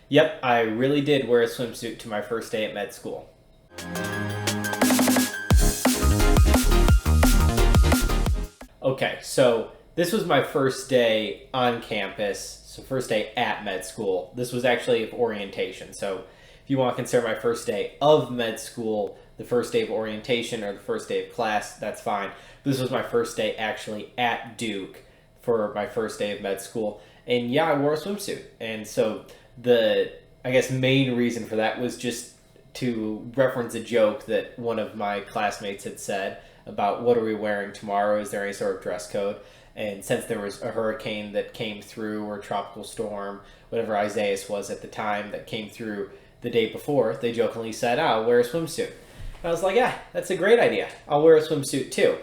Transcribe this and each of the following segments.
Yep, I really did wear a swimsuit to my first day at med school. Okay, so this was my first day on campus, so first day at med school. This was actually of orientation, so if you want to consider my first day of med school, the first day of orientation or the first day of class, that's fine. This was my first day actually at Duke for my first day of med school, and yeah, I wore a swimsuit. And so the, I guess, main reason for that was just to reference a joke that one of my classmates had said about what are we wearing tomorrow? Is there any sort of dress code? And since there was a hurricane that came through, or a tropical storm, whatever Isaias was at the time, that came through the day before, they jokingly said, I'll wear a swimsuit. And I was like, yeah, that's a great idea. I'll wear a swimsuit too.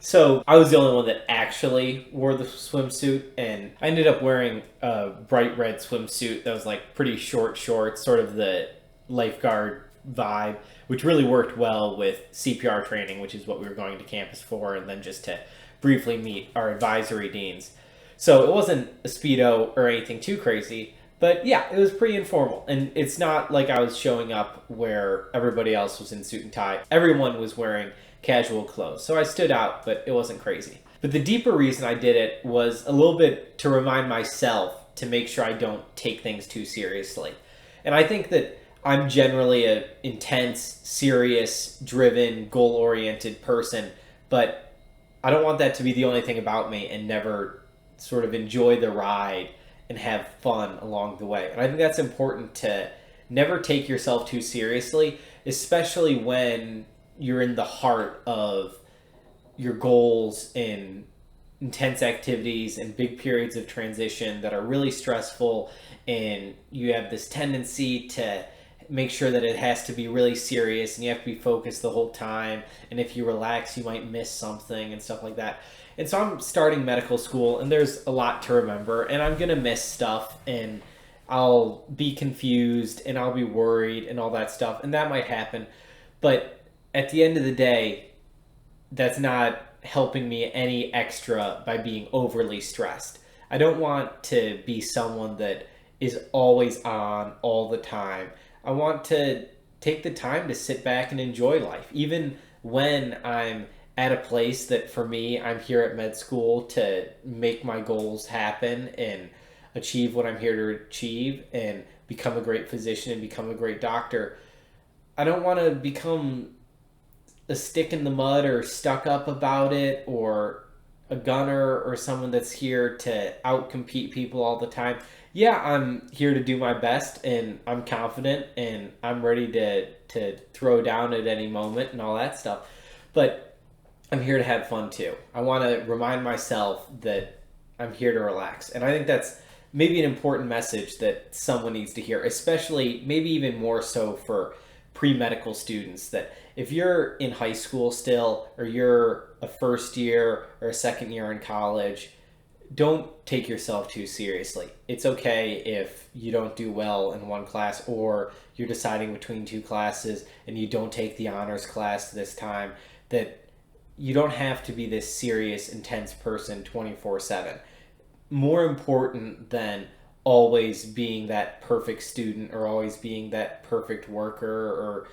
So I was the only one that actually wore the swimsuit, and I ended up wearing a bright red swimsuit that was like pretty short shorts, sort of the lifeguard vibe, which really worked well with CPR training, which is what we were going to campus for, and then just to briefly meet our advisory deans. So it wasn't a Speedo or anything too crazy, but yeah, it was pretty informal. And it's not like I was showing up where everybody else was in suit and tie. Everyone was wearing casual clothes. So I stood out, but it wasn't crazy. But the deeper reason I did it was a little bit to remind myself to make sure I don't take things too seriously. And I think that I'm generally an intense, serious, driven, goal-oriented person, but I don't want that to be the only thing about me and never sort of enjoy the ride and have fun along the way. And I think that's important, to never take yourself too seriously, especially when you're in the heart of your goals and intense activities and big periods of transition that are really stressful, and you have this tendency to make sure that it has to be really serious and you have to be focused the whole time, and if you relax you might miss something and stuff like that. And so I'm starting medical school, and there's a lot to remember, and I'm gonna miss stuff, and I'll be confused and I'll be worried and all that stuff, and that might happen. But at the end of the day, that's not helping me any extra by being overly stressed. I don't want to be someone that is always on all the time. I want to take the time to sit back and enjoy life, even when I'm at a place that, for me, I'm here at med school to make my goals happen and achieve what I'm here to achieve and become a great physician and become a great doctor. I don't want to become a stick in the mud or stuck up about it, or a gunner, or someone that's here to outcompete people all the time. Yeah, I'm here to do my best, and I'm confident, and I'm ready to throw down at any moment and all that stuff. But I'm here to have fun too. I want to remind myself that I'm here to relax. And I think that's maybe an important message that someone needs to hear, especially maybe even more so for pre-medical students, that if you're in high school still, or you're a first year or a second year in college, don't take yourself too seriously. It's okay if you don't do well in one class, or you're deciding between two classes and you don't take the honors class this time. That you don't have to be this serious, intense person 24/7. More important than always being that perfect student, or always being that perfect worker, or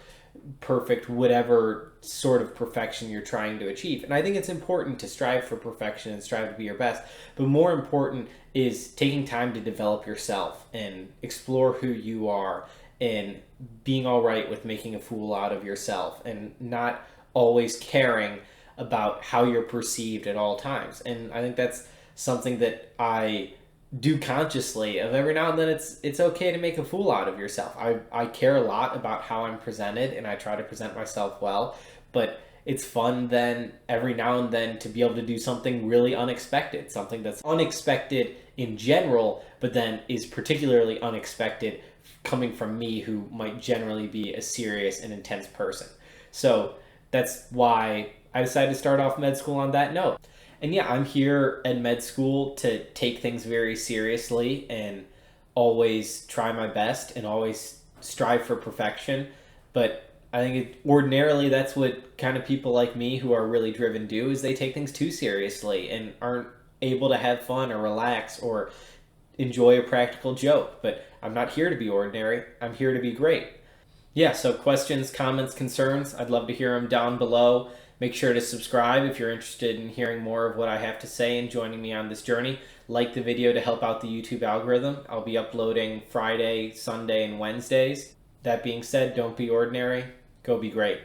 perfect whatever sort of perfection you're trying to achieve. And I think it's important to strive for perfection and strive to be your best, but more important is taking time to develop yourself and explore who you are, and being all right with making a fool out of yourself, and not always caring about how you're perceived at all times. And I think that's something that I do consciously, of every now and then it's okay to make a fool out of yourself. I care a lot about how I'm presented, and I try to present myself well, but it's fun then every now and then to be able to do something really unexpected, something that's unexpected in general, but then is particularly unexpected coming from me, who might generally be a serious and intense person. So that's why I decided to start off med school on that note. And yeah, I'm here at med school to take things very seriously and always try my best and always strive for perfection. But I think ordinarily that's what kind of people like me who are really driven do, is they take things too seriously and aren't able to have fun or relax or enjoy a practical joke, but I'm not here to be ordinary. I'm here to be great. Yeah, so questions, comments, concerns, I'd love to hear them down below. Make sure to subscribe if you're interested in hearing more of what I have to say and joining me on this journey. Like the video to help out the YouTube algorithm. I'll be uploading Friday, Sunday, and Wednesdays. That being said, don't be ordinary. Go be great.